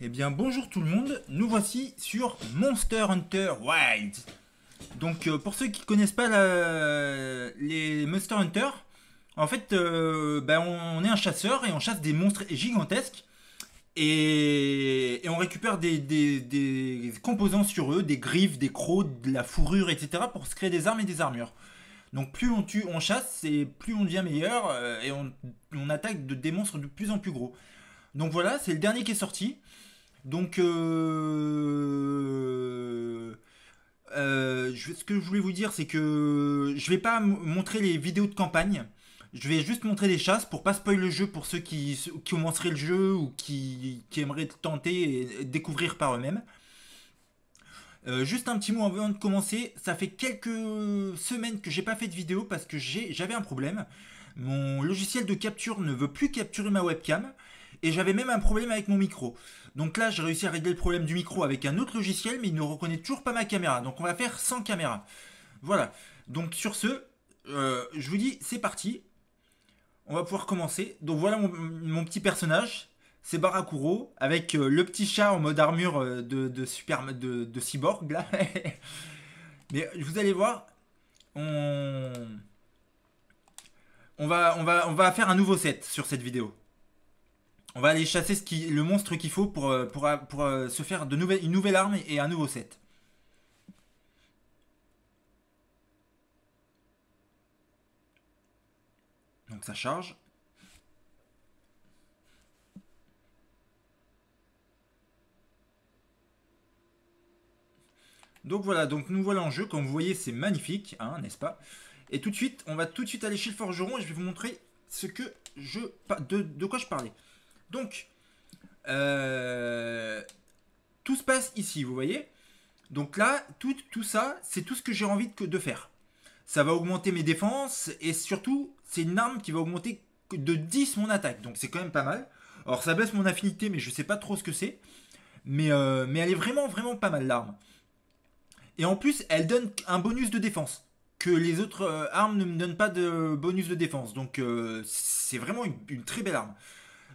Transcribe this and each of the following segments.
Eh bien bonjour tout le monde, nous voici sur Monster Hunter Wilds. Donc pour ceux qui connaissent pas les Monster Hunter, en fait on est un chasseur et on chasse des monstres gigantesques et on récupère des composants sur eux, des griffes, des crocs, de la fourrure, etc. pour se créer des armes et des armures. Donc plus on tue, on chasse, et plus on devient meilleur et on attaque des monstres de plus en plus gros. Donc voilà, c'est le dernier qui est sorti. Donc, ce que je voulais vous dire, c'est que je vais pas montrer les vidéos de campagne. Je vais juste montrer les chasses pour pas spoiler le jeu pour ceux qui commenceraient le jeu ou qui aimeraient tenter et découvrir par eux-mêmes. Juste un petit mot avant de commencer, ça fait quelques semaines que j'ai pas fait de vidéo parce que j'avais un problème. Mon logiciel de capture ne veut plus capturer ma webcam et j'avais même un problème avec mon micro. Donc là, j'ai réussi à régler le problème du micro avec un autre logiciel, mais il ne reconnaît toujours pas ma caméra. Donc on va faire sans caméra. Voilà. Donc sur ce, je vous dis, c'est parti. On va pouvoir commencer. Donc voilà mon petit personnage. C'est Barakuro avec le petit chat en mode armure de cyborg là. Mais vous allez voir, on, on va faire un nouveau set sur cette vidéo. On va aller chasser le monstre qu'il faut pour se faire une nouvelle arme et un nouveau set. Donc ça charge. Donc voilà, donc nous voilà en jeu. Comme vous voyez, c'est magnifique, hein, n'est-ce pas? Et tout de suite, on va tout de suite aller chez le forgeron et je vais vous montrer ce que de quoi je parlais. Donc, euh, tout se passe ici, vous voyez. Donc là, tout ça, c'est tout ce que j'ai envie de faire. Ça va augmenter mes défenses et surtout, c'est une arme qui va augmenter de 10 mon attaque. Donc c'est quand même pas mal. Alors ça baisse mon affinité, mais je sais pas trop ce que c'est. Mais elle est vraiment, vraiment pas mal l'arme. Et en plus, elle donne un bonus de défense. Que les autres armes ne me donnent pas de bonus de défense. Donc c'est vraiment une très belle arme.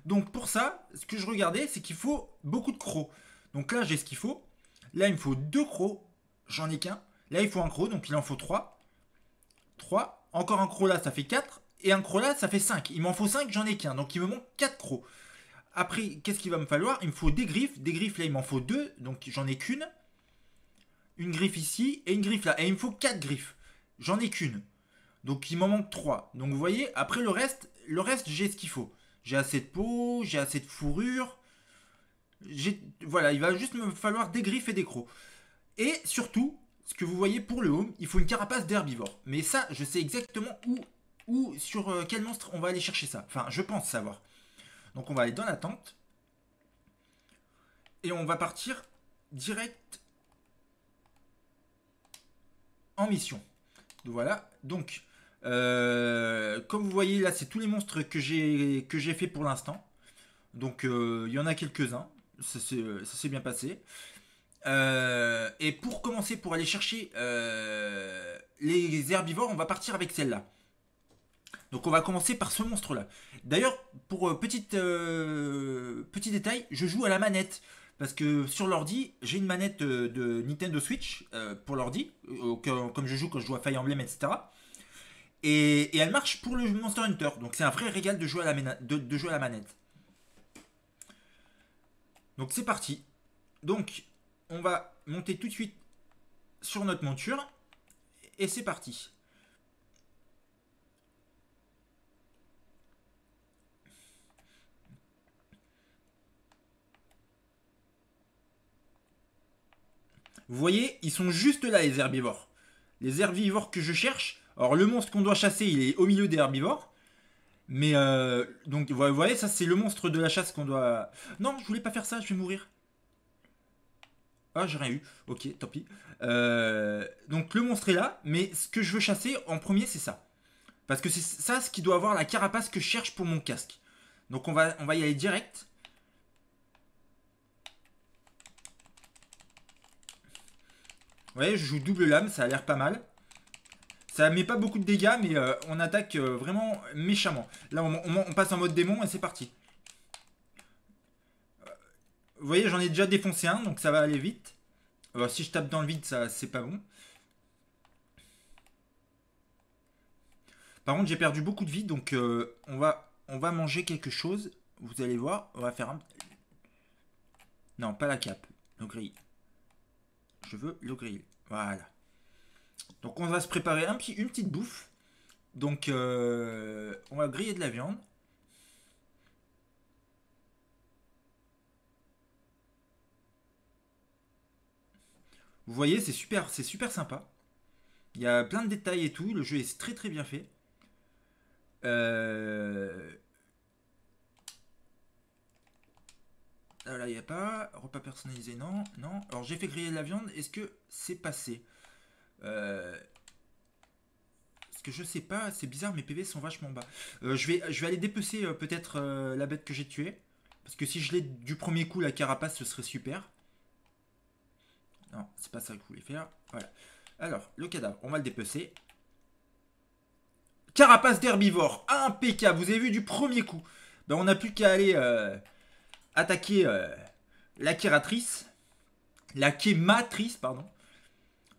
Donc pour ça, ce que je regardais, c'est qu'il faut beaucoup de crocs. Donc là, j'ai ce qu'il faut. Là, il me faut 2 crocs. J'en ai qu'un. Là, il faut un croc, donc il en faut 3. 3. Encore un croc là, ça fait 4. Et un croc là, ça fait 5. Il m'en faut 5, j'en ai qu'un. Donc il me manque 4 crocs. Après, qu'est-ce qu'il va me falloir? Il me faut des griffes. Des griffes là, il m'en faut 2. Donc j'en ai qu'une. Une griffe ici et une griffe là. Et il me faut 4 griffes. J'en ai qu'une. Donc il m'en manque 3. Donc vous voyez, après le reste j'ai ce qu'il faut. J'ai assez de peau, j'ai assez de fourrure. Voilà, il va juste me falloir des griffes et des crocs. Et surtout, ce que vous voyez pour le home, il faut une carapace d'herbivore. Mais ça, je sais exactement sur quel monstre on va aller chercher ça. Enfin, je pense savoir. Donc on va aller dans la tente. Et on va partir direct en mission. Voilà. Donc, comme vous voyez, là, c'est tous les monstres que j'ai fait pour l'instant. Donc, il y en a quelques-uns. Ça s'est bien passé. Et pour commencer, pour aller chercher les herbivores, on va partir avec celle-là. Donc on va commencer par ce monstre-là. D'ailleurs, pour petit détail, je joue à la manette. Parce que sur l'ordi, j'ai une manette de Nintendo Switch pour l'ordi, comme je joue quand je joue à Fire Emblem, etc. Et elle marche pour le Monster Hunter. Donc c'est un vrai régal de jouer à la manette. Donc c'est parti. Donc on va monter tout de suite sur notre monture. Et c'est parti. Vous voyez, ils sont juste là les herbivores. Les herbivores que je cherche. Alors le monstre qu'on doit chasser, il est au milieu des herbivores. Mais donc vous voyez, ça c'est le monstre de la chasse qu'on doit... Non, je voulais pas faire ça, je vais mourir. Ah, j'ai rien eu. Ok, tant pis. Donc le monstre est là, mais ce que je veux chasser en premier, c'est ça. Parce que c'est ça ce qui doit avoir la carapace que je cherche pour mon casque. Donc on va y aller direct. Vous voyez, je joue double lame, ça a l'air pas mal. Ça met pas beaucoup de dégâts, mais on attaque vraiment méchamment. Là, on passe en mode démon et c'est parti. Vous voyez, j'en ai déjà défoncé un, donc ça va aller vite. Si je tape dans le vide, ça c'est pas bon. Par contre, j'ai perdu beaucoup de vie, donc on va manger quelque chose. Vous allez voir, on va faire un... Non, pas la cape, le grill. Je veux le grill. Voilà. Donc on va se préparer une petite bouffe. Donc on va griller de la viande. Vous voyez, c'est super sympa. Il y a plein de détails et tout. Le jeu est très très bien fait. Euh... Là, il n'y a pas. Repas personnalisé, non. Non. Alors, j'ai fait griller de la viande. Est-ce que c'est passé Parce que je sais pas. C'est bizarre, mes PV sont vachement bas. Je vais aller dépecer peut-être la bête que j'ai tuée. Parce que si je l'ai du premier coup, la carapace, ce serait super. Non, c'est pas ça que je voulais faire. Voilà. Alors, le cadavre, on va le dépecer. Carapace d'herbivore, impeccable. Vous avez vu du premier coup. Ben, on n'a plus qu'à aller attaquer la kératrice. La kématrice, pardon.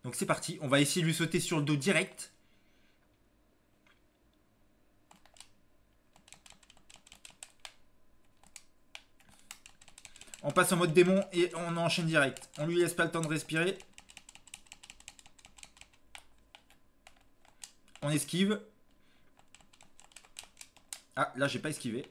Donc c'est parti. On va essayer de lui sauter sur le dos direct. On passe en mode démon et on enchaîne direct. On lui laisse pas le temps de respirer. On esquive. Ah, là j'ai pas esquivé.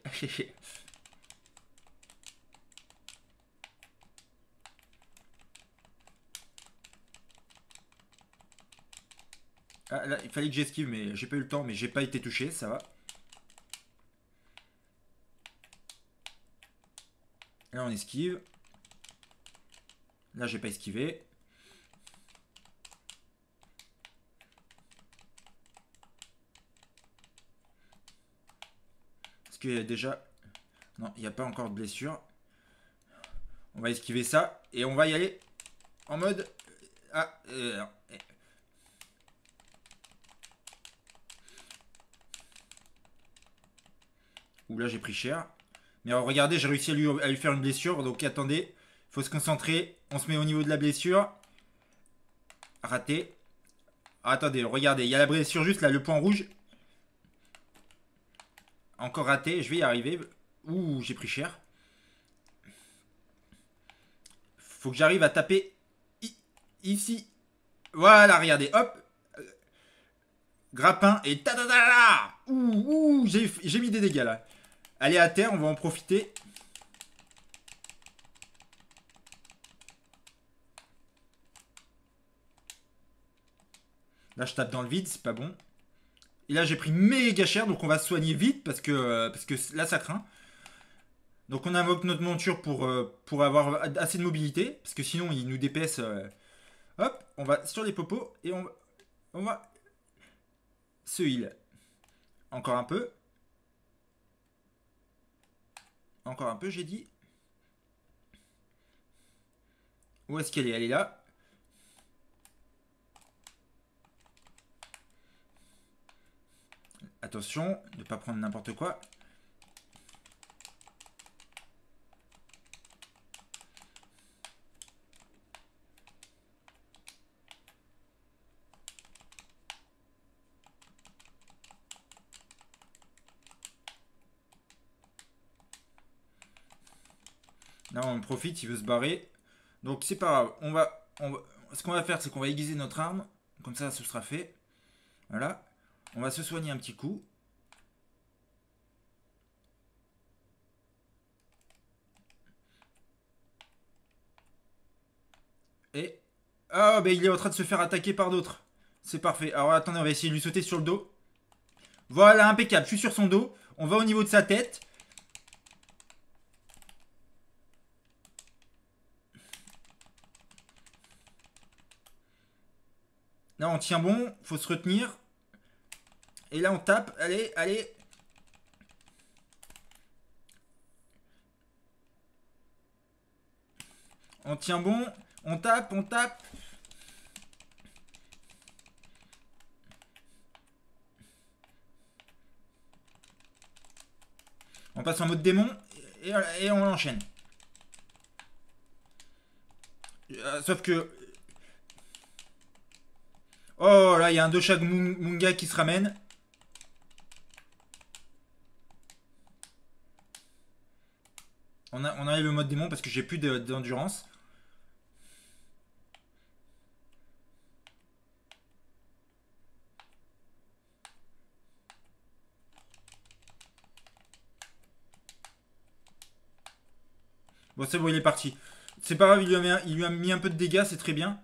Ah, là, il fallait que j'esquive, mais j'ai pas eu le temps, mais j'ai pas été touché, ça va. Là on esquive. Là j'ai pas esquivé. Parce qu'il y a déjà... Non, il n'y a pas encore de blessure. On va esquiver ça. Et on va y aller en mode... Ah, Ouh, là j'ai pris cher. Mais alors, regardez, j'ai réussi à lui faire une blessure. Donc attendez, il faut se concentrer. On se met au niveau de la blessure. Raté. Ah, attendez, regardez, il y a la blessure juste là, le point rouge. Encore raté, je vais y arriver. Ouh, j'ai pris cher. Faut que j'arrive à taper ici. Voilà, regardez, hop. Grappin et ta ta ta ta. Ouh, j'ai mis des dégâts là. Allez à terre, on va en profiter. Là, je tape dans le vide, c'est pas bon. Et là, j'ai pris méga cher, donc on va se soigner vite parce que là, ça craint. Donc on invoque notre monture pour avoir assez de mobilité, parce que sinon, il nous dépaisse. Hop, on va sur les popos et on va se heal. Encore un peu. Encore un peu, j'ai dit. Où est-ce qu'elle est? Elle est là. Attention, ne pas prendre n'importe quoi. Là, on profite, il veut se barrer. Donc, c'est pas grave. Ce qu'on va faire, c'est qu'on va aiguiser notre arme. Comme ça, ce sera fait. Voilà. On va se soigner un petit coup. Et... Ah, ben il est en train de se faire attaquer par d'autres. C'est parfait. Alors, attendez, on va essayer de lui sauter sur le dos. Voilà, impeccable. Je suis sur son dos. On va au niveau de sa tête. Là, on tient bon. Faut se retenir. Et là, on tape. Allez, allez. On tient bon. On tape, on tape. On passe en mode démon. Et on enchaîne. Sauf que... Oh là, il y a un Doshag Munga qui se ramène. On enlève le mode démon parce que j'ai plus d'endurance. Bon, c'est bon, il est parti. C'est pas grave, il lui a mis un peu de dégâts, c'est très bien.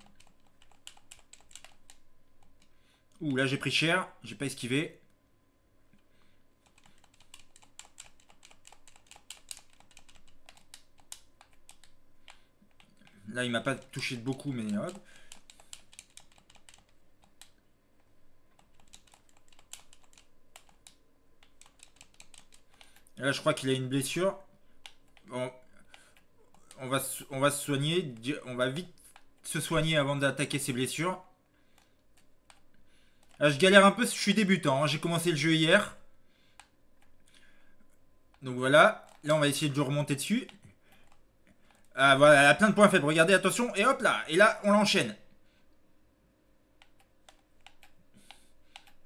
Ouh, là j'ai pris cher, j'ai pas esquivé. Là, il m'a pas touché de beaucoup, mais hop. Là, je crois qu'il a une blessure. Bon, on va se soigner. On va vite se soigner avant d'attaquer ses blessures. Là, je galère un peu, je suis débutant, hein. J'ai commencé le jeu hier. Donc voilà. Là, on va essayer de remonter dessus. Ah, voilà, elle a plein de points faibles. Regardez, attention. Et hop là. Et là, on l'enchaîne.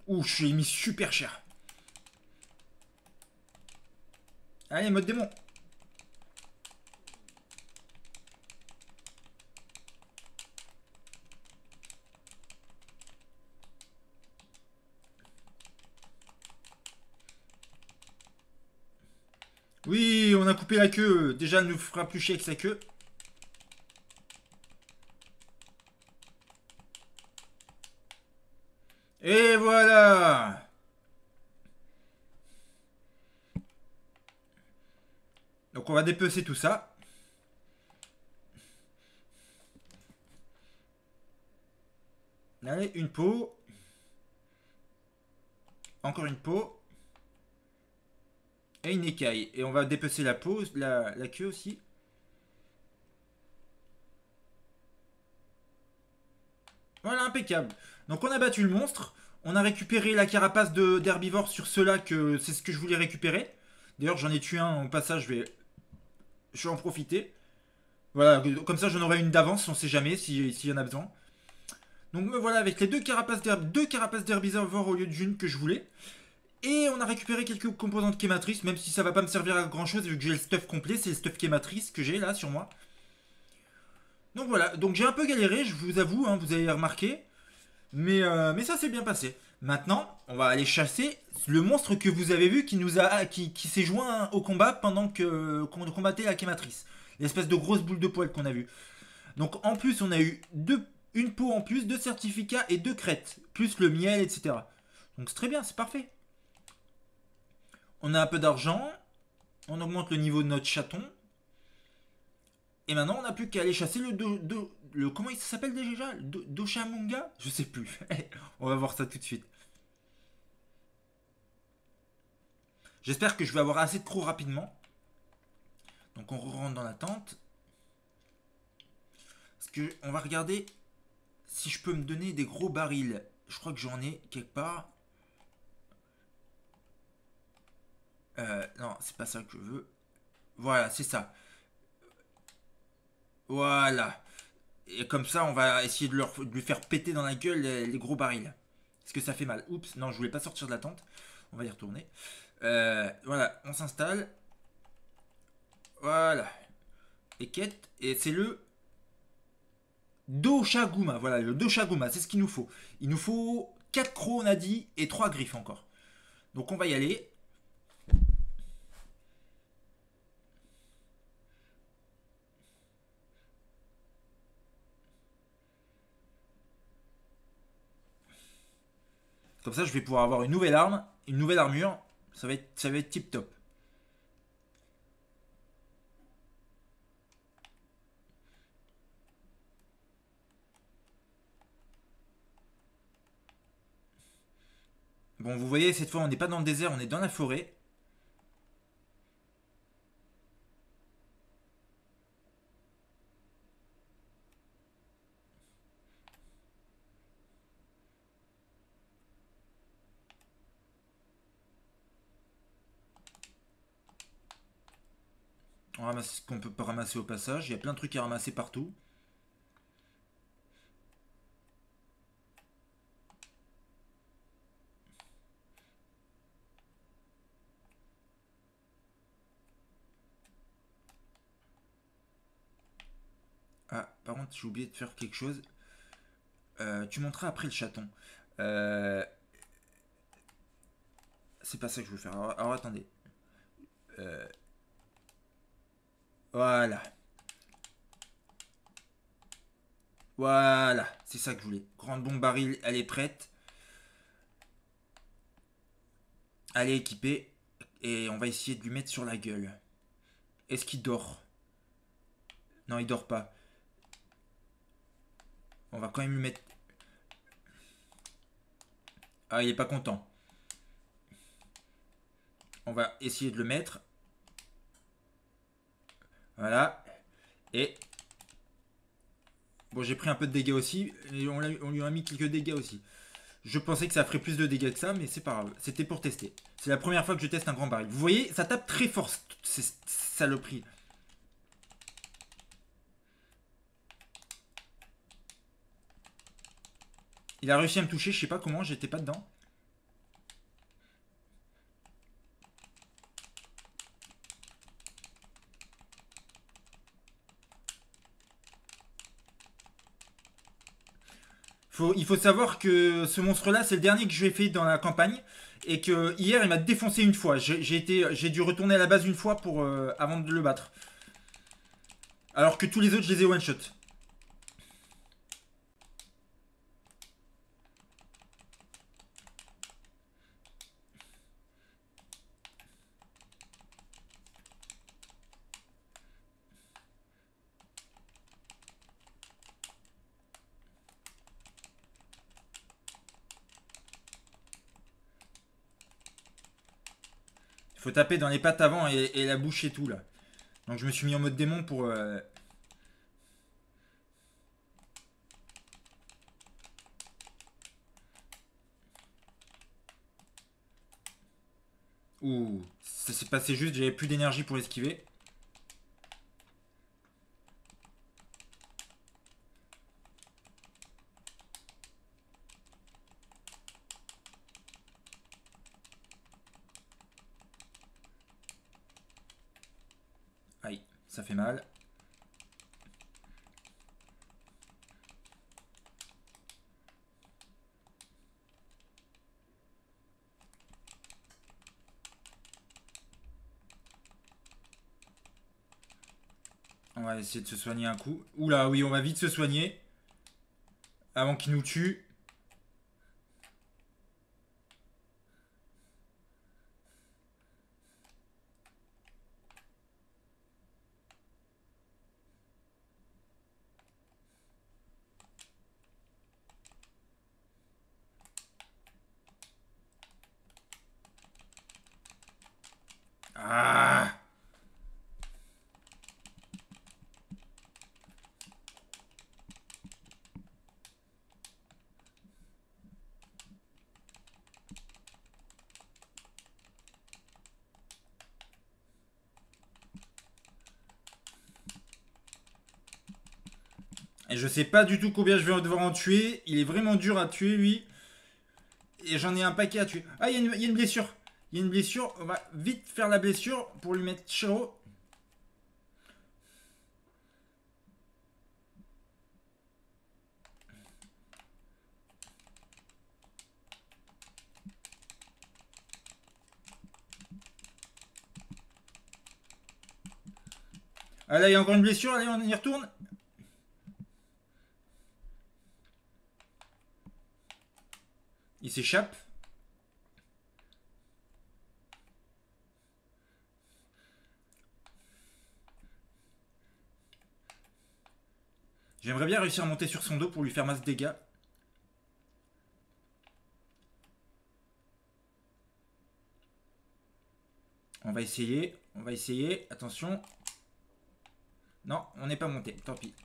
Ouh, je suis mis super cher. Allez, mode démon. Oui, on a coupé la queue. Déjà, elle nous fera plus chier avec sa queue. Et voilà. Donc on va dépecer tout ça. Allez, une peau. Encore une peau. Et une écaille. Et on va dépecer la peau, la queue aussi. Voilà, impeccable. Donc on a battu le monstre. On a récupéré la carapace d'herbivore sur ceux-là, que c'est ce que je voulais récupérer. D'ailleurs, j'en ai tué un au passage, je vais en profiter. Voilà, comme ça j'en aurai une d'avance, on sait jamais s'il y en a besoin. Donc me voilà avec les deux carapaces d'herbivore au lieu d'une que je voulais. Et on a récupéré quelques composantes quématrices, même si ça va pas me servir à grand chose vu que j'ai le stuff complet, c'est le stuff quématrice que j'ai là sur moi. Donc voilà, donc j'ai un peu galéré, je vous avoue, hein, vous avez remarqué. Mais ça s'est bien passé. Maintenant, on va aller chasser le monstre que vous avez vu qui s'est joint au combat pendant qu'on combattait la quématrice. L'espèce de grosse boule de poil qu'on a vu. Donc en plus, on a eu une peau en plus, 2 certificats et 2 crêtes. Plus le miel, etc. Donc c'est très bien, c'est parfait. On a un peu d'argent. On augmente le niveau de notre chaton. Et maintenant, on n'a plus qu'à aller chasser comment il s'appelle déjà? Doshamunga? Je sais plus. On va voir ça tout de suite. J'espère que je vais avoir assez de crocs rapidement. Donc on rentre dans la tente. Parce que on va regarder si je peux me donner des gros barils. Je crois que j'en ai quelque part. Non, c'est pas ça que je veux. Voilà, c'est ça. Voilà. Et comme ça, on va essayer de lui faire péter dans la gueule les gros barils. Est-ce que ça fait mal? Oups, non, je voulais pas sortir de la tente. On va y retourner. Voilà, on s'installe. Voilà. Et quête. Et c'est le Doshaguma. Voilà, le Doshaguma, c'est ce qu'il nous faut. Il nous faut 4 crocs, on a dit, et 3 griffes encore. Donc on va y aller. Comme ça, je vais pouvoir avoir une nouvelle arme, une nouvelle armure. Ça va être tip top. Bon, vous voyez, cette fois, on n'est pas dans le désert, on est dans la forêt. On ramasse ce qu'on peut pas ramasser au passage. Il y a plein de trucs à ramasser partout. Ah, par contre, j'ai oublié de faire quelque chose. Tu monteras après le chaton. Euh, c'est pas ça que je veux faire. Alors, attendez. Euh, voilà. Voilà. C'est ça que je voulais. Grande bombe baril, elle est prête. Elle est équipée. Et on va essayer de lui mettre sur la gueule. Est-ce qu'il dort? Non, il dort pas. On va quand même lui mettre... Ah, il est pas content. On va essayer de le mettre. Voilà. Et... Bon, j'ai pris un peu de dégâts aussi. Et on lui a mis quelques dégâts aussi. Je pensais que ça ferait plus de dégâts que ça, mais c'est pas grave. C'était pour tester. C'est la première fois que je teste un grand baril. Vous voyez, ça tape très fort, ces saloperies. Il a réussi à me toucher, je sais pas comment, j'étais pas dedans. Il faut savoir que ce monstre-là, c'est le dernier que j'ai fait dans la campagne. Et que hier, il m'a défoncé une fois. J'ai dû retourner à la base une fois pour, avant de le battre. Alors que tous les autres, je les ai one-shot. Il faut taper dans les pattes avant et la bouche et tout là. Donc je me suis mis en mode démon pour... Ouh, ça s'est passé juste, j'avais plus d'énergie pour esquiver. Aïe, ça fait mal. On va essayer de se soigner un coup. Oula, oui, on va vite se soigner. Avant qu'il nous tue. Ah! Et je sais pas du tout combien je vais devoir en tuer. Il est vraiment dur à tuer, lui. Et j'en ai un paquet à tuer. Ah, il y a une blessure. Il y a une blessure. On va vite faire la blessure pour lui mettre chaud. Ah là, il y a encore une blessure. Allez, on y retourne. Il s'échappe. J'aimerais bien réussir à monter sur son dos pour lui faire masse dégâts. On va essayer. On va essayer. Attention. Non, on n'est pas monté. Tant pis.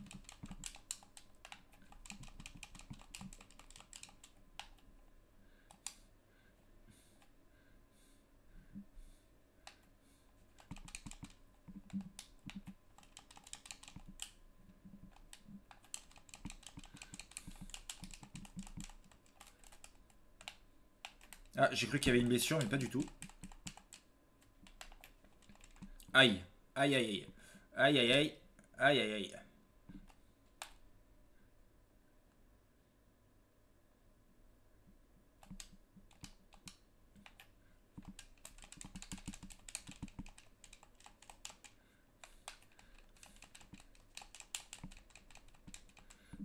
Ah, j'ai cru qu'il y avait une blessure, mais pas du tout. Aïe. Aïe, aïe, aïe. Aïe, aïe, aïe. Aïe, aïe, aïe.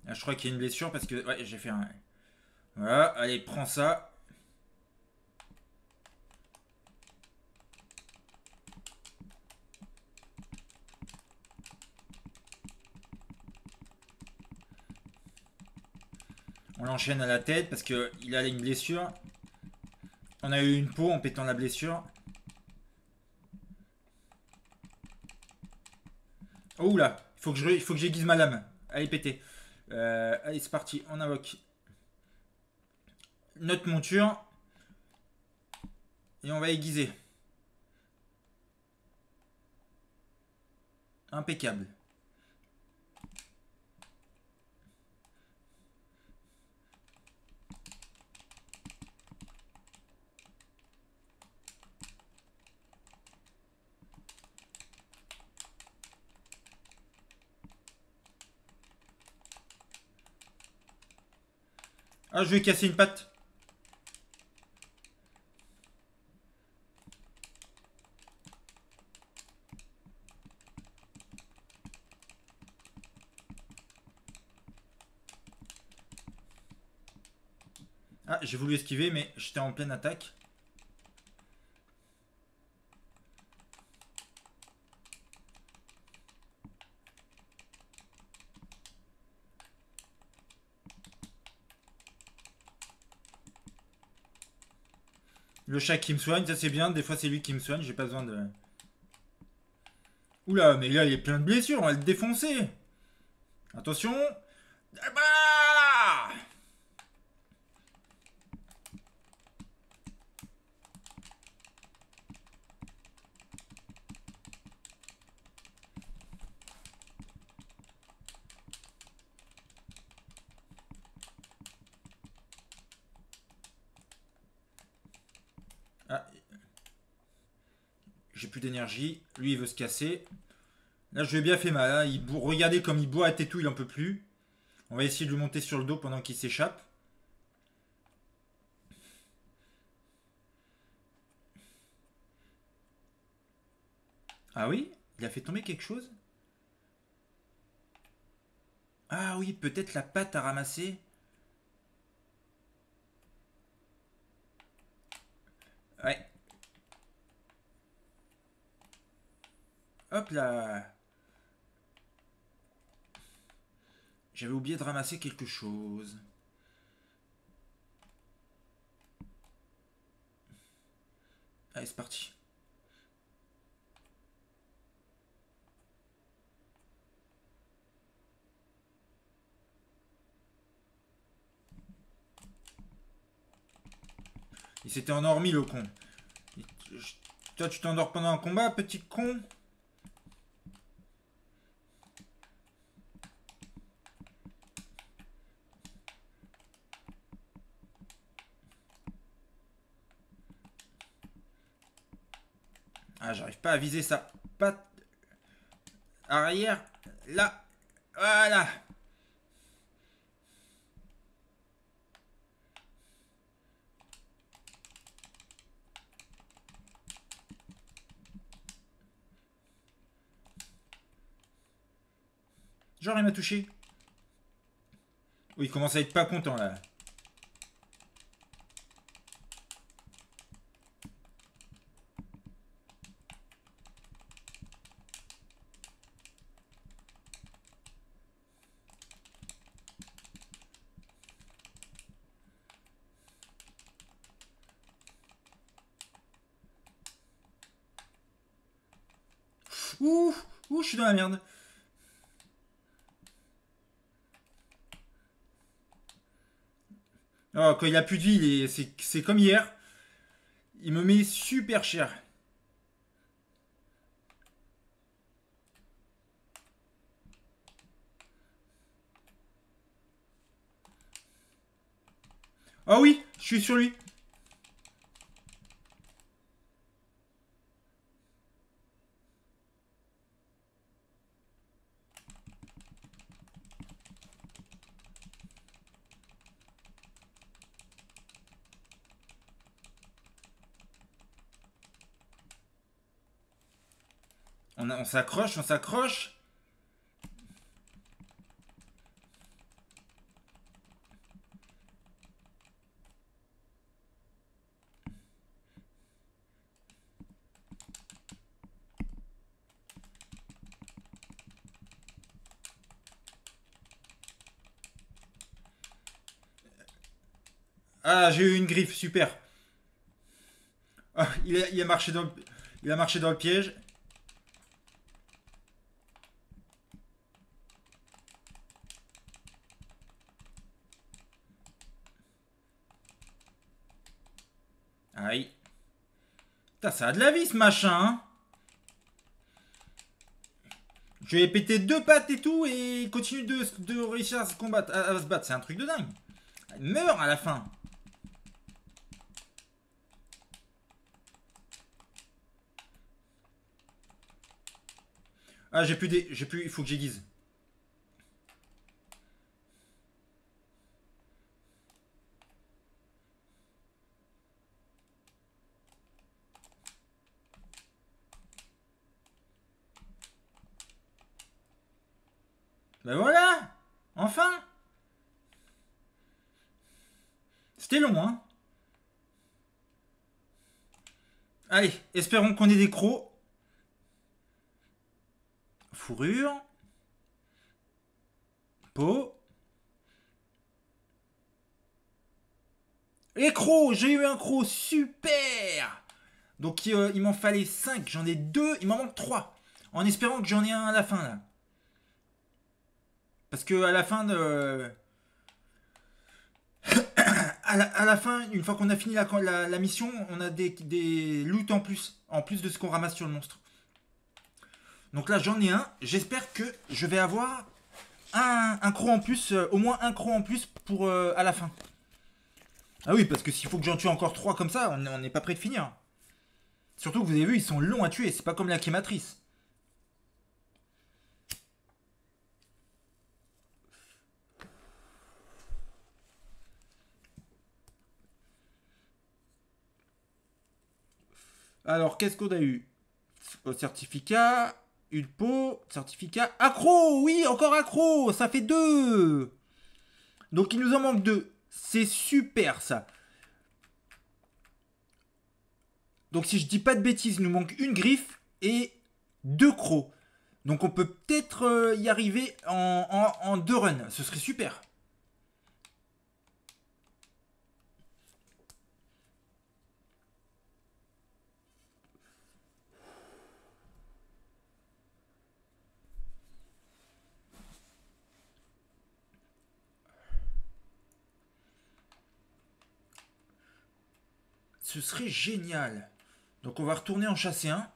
Là, je crois qu'il y a une blessure parce que... Ouais, j'ai fait un... Voilà, allez, prends ça. On l'enchaîne à la tête parce qu'il a une blessure. On a eu une peau en pétant la blessure. Oh là, il faut que j'aiguise ma lame. Allez, péter. Allez, c'est parti, on invoque notre monture. Et on va aiguiser. Impeccable. Ah, je vais casser une patte. Ah, j'ai voulu esquiver, mais j'étais en pleine attaque. Le chat qui me soigne, ça c'est bien. Des fois c'est lui qui me soigne, j'ai pas besoin de... Oula, mais là il est plein de blessures, on va le défoncer. Attention. Ah bah ah, j'ai plus d'énergie. Lui il veut se casser. Là je lui ai bien fait mal. Hein. Regardez comme il boit à tout, il en peut plus. On va essayer de lui monter sur le dos pendant qu'il s'échappe. Ah oui? Il a fait tomber quelque chose? Ah oui, peut-être la patte à ramasser. Ouais. Hop là. J'avais oublié de ramasser quelque chose. Allez, c'est parti. Il s'était endormi, le con. Toi, tu t'endors pendant un combat, petit con? Ah, j'arrive pas à viser sa patte arrière. Là. Voilà. Genre, il m'a touché. Oui, il commence à être pas content, là. Ouh, ouh, je suis dans la merde. Oh, quand il a plus de vie, c'est comme hier. Il me met super cher. Ah oui, je suis sur lui. On s'accroche, on s'accroche. Ah, j'ai eu une griffe, super. Ah, il a marché dans il a marché dans le piège. Aïe. Putain, ça a de la vie ce machin, hein. Je vais péter deux pattes et tout et il continue de réussir à se combattre, à se battre. C'est un truc de dingue. Il meurt à la fin. Ah, j'ai plus des. J'ai plus. Il faut que j'aiguise. Ben voilà. Enfin. C'était long, hein. Allez, espérons qu'on ait des crocs. Fourrure. Peau. Et crocs. J'ai eu un croc. Super. Donc il m'en fallait 5. J'en ai 2. Il m'en manque 3. En espérant que j'en ai un à la fin, là. Parce que à la fin de. À la fin, une fois qu'on a fini la mission, on a des loots en plus de ce qu'on ramasse sur le monstre. Donc là, j'en ai un. J'espère que je vais avoir un croc en plus, au moins un croc en plus pour à la fin. Ah oui, parce que s'il faut que j'en tue encore 3 comme ça, on n'est pas prêt de finir. Surtout que vous avez vu, ils sont longs à tuer. C'est pas comme la quématrice. Alors, qu'est-ce qu'on a eu? Certificat, une peau, certificat, accro, oui, encore accro, ça fait 2. Donc il nous en manque 2. C'est super ça. Donc si je dis pas de bêtises, il nous manque une griffe et 2 crocs. Donc on peut peut-être y arriver en 2 runs. Ce serait super. Ce serait génial. Donc on va retourner en chasser un.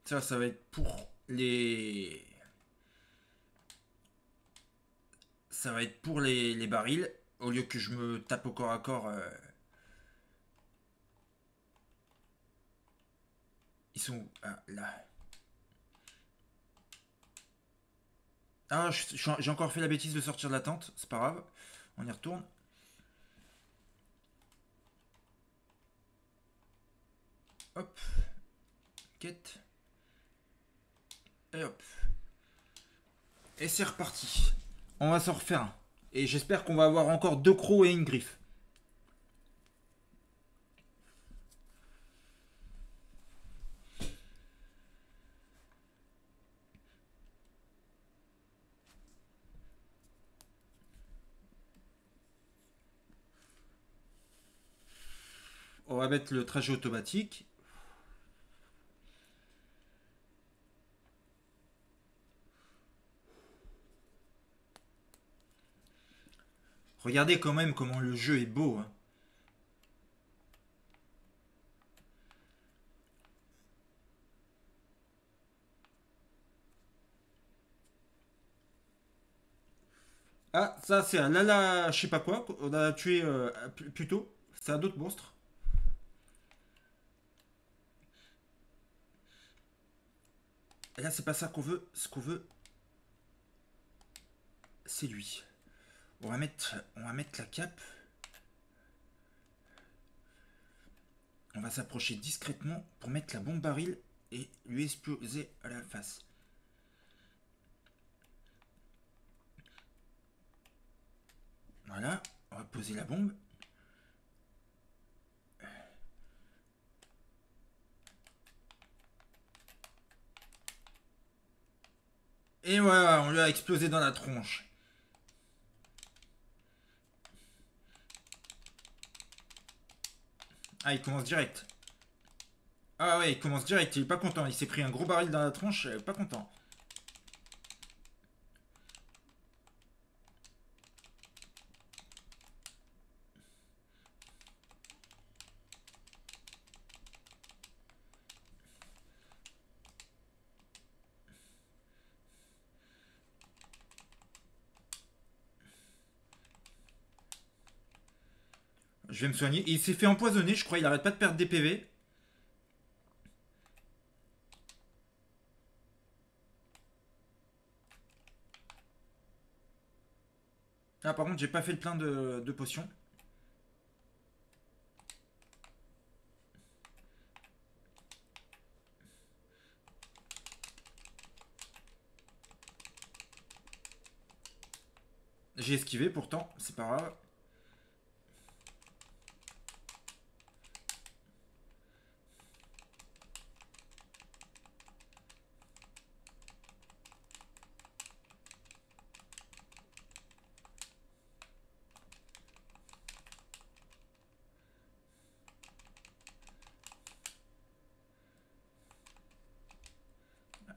Ça va être pour les... Ça va être pour les barils. Au lieu que je me tape au corps à corps. Ils sont... Ah, là. Ah, j'ai encore fait la bêtise de sortir de la tente. C'est pas grave. On y retourne. Hop. Quête. Et hop. Et c'est reparti. On va s'en refaire un. Et j'espère qu'on va avoir encore 2 crocs et une griffe. On va mettre le trajet automatique. Regardez quand même comment le jeu est beau, hein. Ah, ça c'est un Lala, je sais pas quoi, on a tué plus tôt. C'est un autre monstre. Et là, c'est pas ça qu'on veut. Ce qu'on veut, c'est lui. On va mettre la cape. On va s'approcher discrètement pour mettre la bombe baril et lui exploser à la face. Voilà, on va poser la bombe. Et voilà, on lui a explosé dans la tronche. Ah, il commence direct. Ah ouais, il commence direct, il est pas content. Il s'est pris un gros baril dans la tronche, pas content. Je vais me soigner. Il s'est fait empoisonner, je crois. Il arrête pas de perdre des PV. Ah, par contre, j'ai pas fait le plein de potions. J'ai esquivé pourtant, c'est pas grave.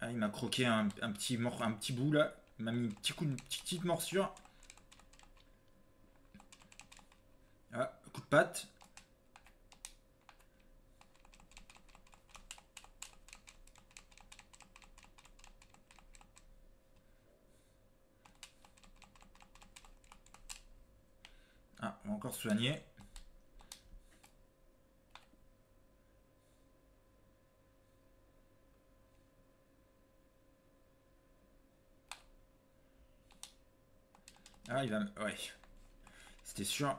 Ah, il m'a croqué un petit bout là. Il m'a mis un petit coup, une petite morsure. Ah, coup de patte. Ah, on va encore soigner. Ah, il va... Ouais. C'était sûr.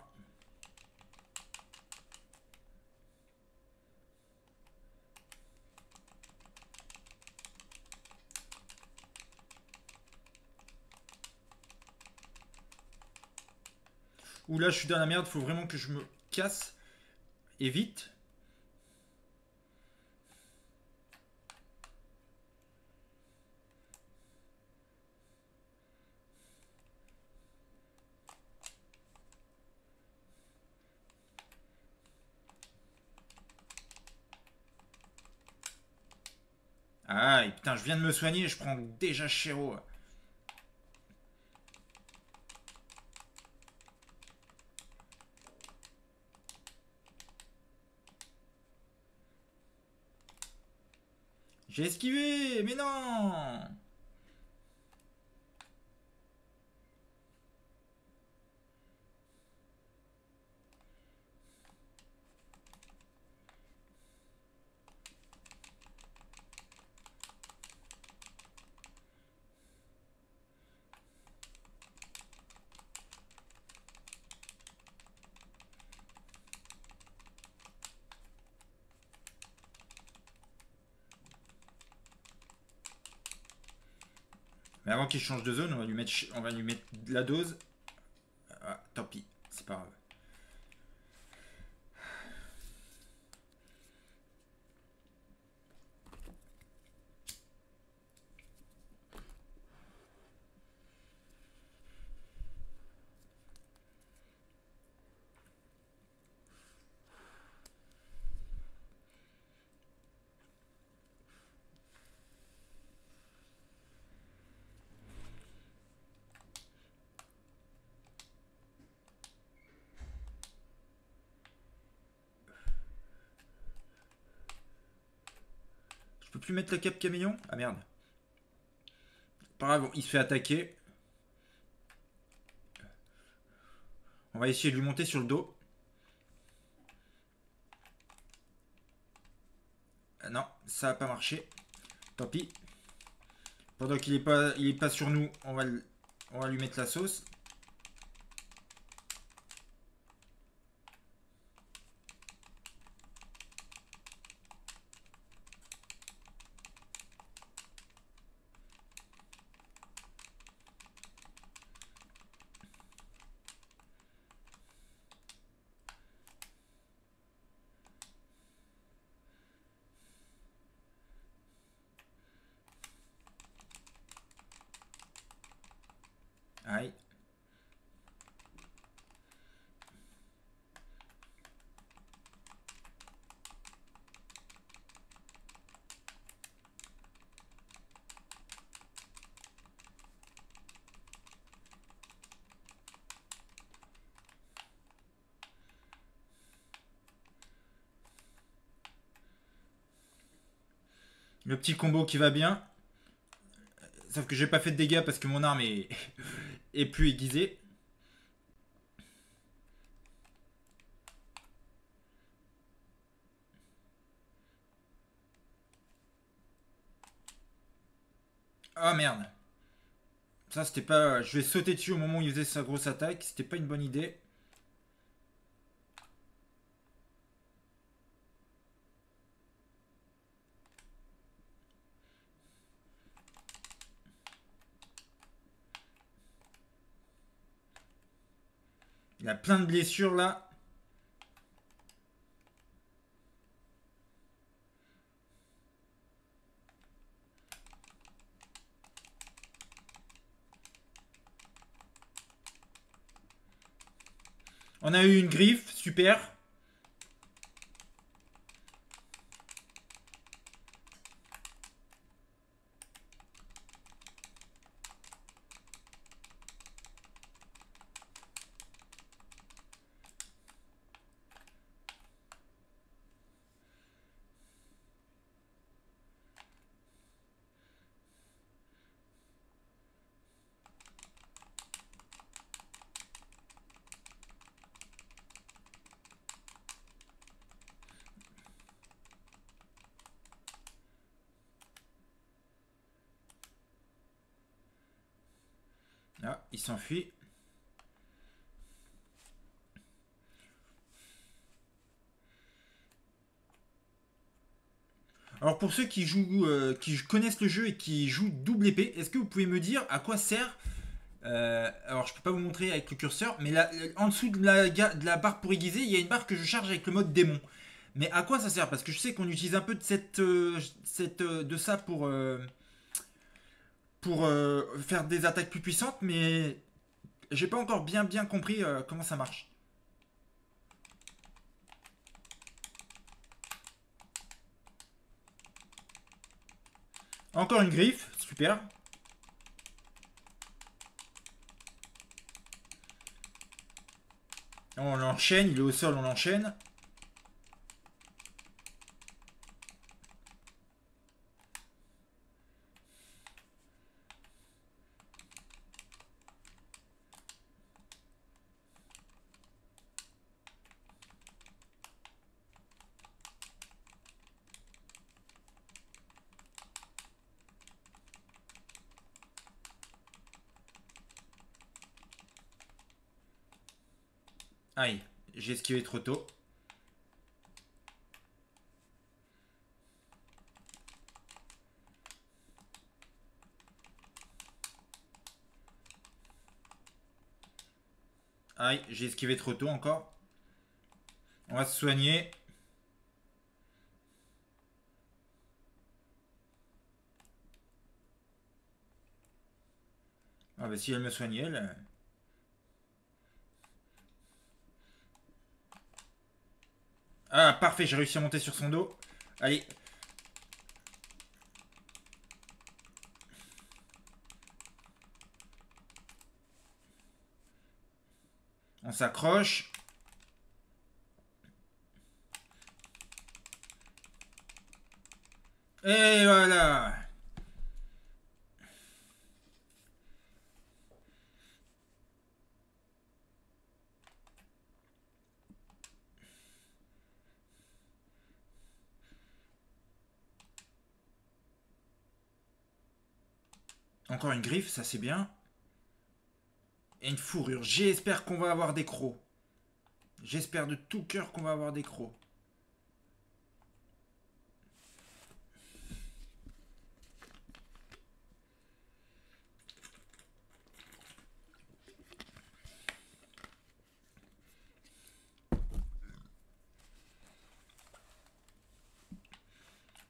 Ouh là, je suis dans la merde. Faut vraiment que je me casse. Et vite. Ah, et putain, je viens de me soigner. Je prends déjà Chéro. J'ai esquivé. Mais non. Mais avant qu'il change de zone, on va lui mettre de la dose. Ah, tant pis, c'est pas grave. Je peux plus mettre la cape caméléon. Ah merde. Pas grave, il se fait attaquer. On va essayer de lui monter sur le dos. Ah non, ça a pas marché. Tant pis. Pendant qu'il est pas sur nous, on va lui mettre la sauce. Le petit combo qui va bien. Sauf que j'ai pas fait de dégâts parce que mon arme est, est plus aiguisée. Ah merde. Ça c'était pas... Je vais sauter dessus au moment où il faisait sa grosse attaque. C'était pas une bonne idée. Il a plein de blessures là. On a eu une griffe, super. Ah, il s'enfuit. Alors pour ceux qui jouent, qui connaissent le jeu et qui jouent double épée, est-ce que vous pouvez me dire à quoi sert alors je peux pas vous montrer avec le curseur, mais là, en dessous de la barre pour aiguiser, il y a une barre que je charge avec le mode démon. Mais à quoi ça sert? Parce que je sais qu'on utilise un peu de de ça pour faire des attaques plus puissantes, mais j'ai pas encore bien compris comment ça marche. Encore une griffe, super. On l'enchaîne, il est au sol, on l'enchaîne. Aïe, j'ai esquivé trop tôt. Aïe, j'ai esquivé trop tôt encore. On va se soigner. Ah bah si elle me soignait, elle... Ah parfait, j'ai réussi à monter sur son dos. Allez. On s'accroche. Et voilà. Encore une griffe, ça c'est bien. Et une fourrure. J'espère qu'on va avoir des crocs. J'espère de tout cœur qu'on va avoir des crocs.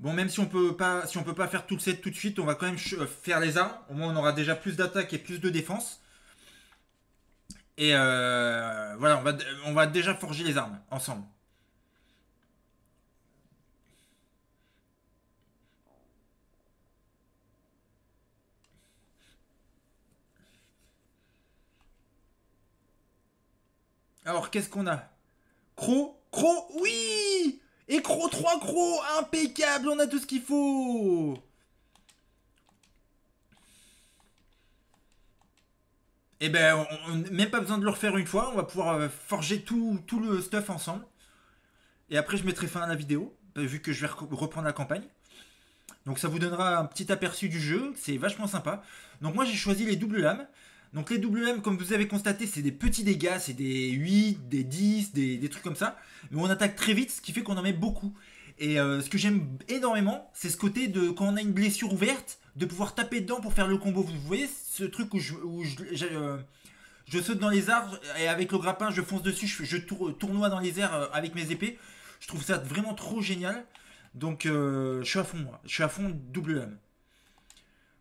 Bon, même si on peut pas faire tout le set tout de suite, on va quand même faire les armes. Au moins, on aura déjà plus d'attaque et plus de défense. Et voilà, on va déjà forger les armes ensemble. Alors, qu'est-ce qu'on a? Croc, croc, oui! Et crocs, 3 crocs, impeccable, on a tout ce qu'il faut. Et ben, même pas besoin de le refaire une fois, on va pouvoir forger tout le stuff ensemble. Et après, je mettrai fin à la vidéo, vu que je vais reprendre la campagne. Donc ça vous donnera un petit aperçu du jeu, c'est vachement sympa. Donc moi j'ai choisi les doubles lames. Donc les doubles lames, comme vous avez constaté, c'est des petits dégâts, c'est des 8, des 10, des trucs comme ça. Mais on attaque très vite, ce qui fait qu'on en met beaucoup. Et ce que j'aime énormément, c'est ce côté de quand on a une blessure ouverte, de pouvoir taper dedans pour faire le combo. Vous voyez ce truc où je saute dans les arbres et avec le grappin je fonce dessus, je tournoie dans les airs avec mes épées. Je trouve ça vraiment trop génial. Donc je suis à fond moi. Je suis à fond double lame.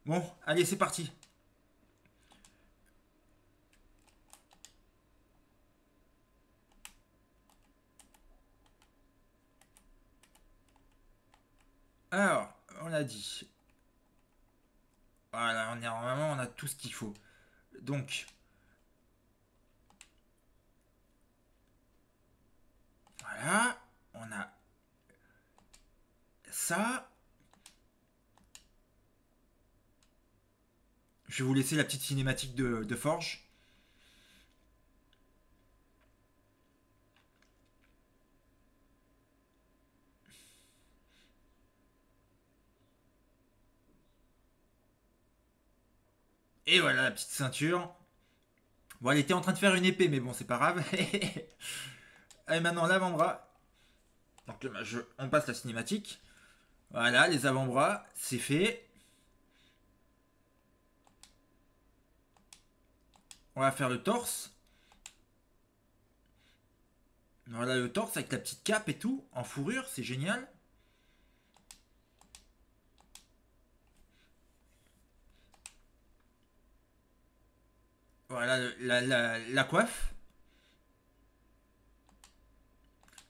Bon, allez c'est parti. Alors, on a dit. Voilà, normalement on a tout ce qu'il faut. Donc, voilà, on a ça. Je vais vous laisser la petite cinématique de Forge. Et voilà la petite ceinture. Bon, elle était en train de faire une épée, mais bon, c'est pas grave. Et maintenant, l'avant-bras. Donc, on passe la cinématique. Voilà, les avant-bras, c'est fait. On va faire le torse. Voilà le torse avec la petite cape et tout, en fourrure, c'est génial. Voilà la coiffe.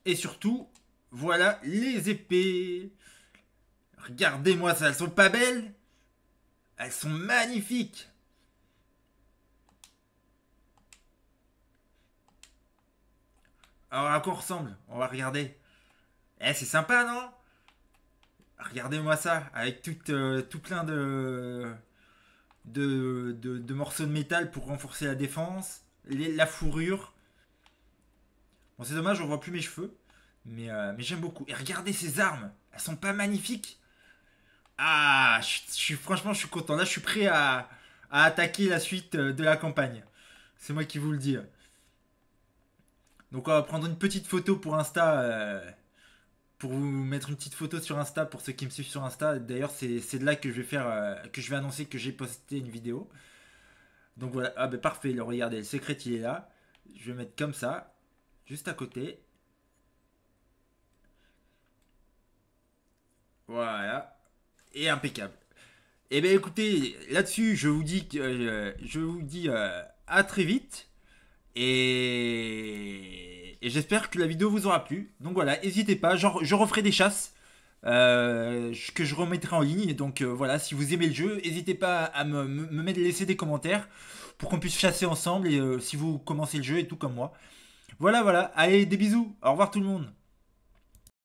Et surtout, voilà les épées. Regardez-moi ça, elles sont pas belles? Elles sont magnifiques. Alors à quoi on ressemble? On va regarder. Eh, c'est sympa, non? Regardez-moi ça, avec tout plein de morceaux de métal pour renforcer la défense, la fourrure. Bon, c'est dommage, on voit plus mes cheveux, mais j'aime beaucoup. Et regardez ces armes, elles sont pas magnifiques? Ah, franchement, je suis content. Là, je suis prêt à attaquer la suite de la campagne. C'est moi qui vous le dis. Donc, on va prendre une petite photo pour Insta. Pour vous mettre une petite photo sur Insta pour ceux qui me suivent sur Insta. D'ailleurs, c'est de là que je vais faire, que je vais annoncer que j'ai posté une vidéo. Donc voilà, ah ben parfait, regardez, le secret il est là. Je vais mettre comme ça, juste à côté. Voilà, et impeccable. Et ben écoutez, là-dessus, je vous dis à très vite. Et j'espère que la vidéo vous aura plu. Donc voilà, n'hésitez pas, je referai des chasses que je remettrai en ligne. Donc voilà, si vous aimez le jeu, n'hésitez pas à laisser des commentaires pour qu'on puisse chasser ensemble et si vous commencez le jeu et tout comme moi. Voilà, voilà, allez, des bisous, au revoir tout le monde.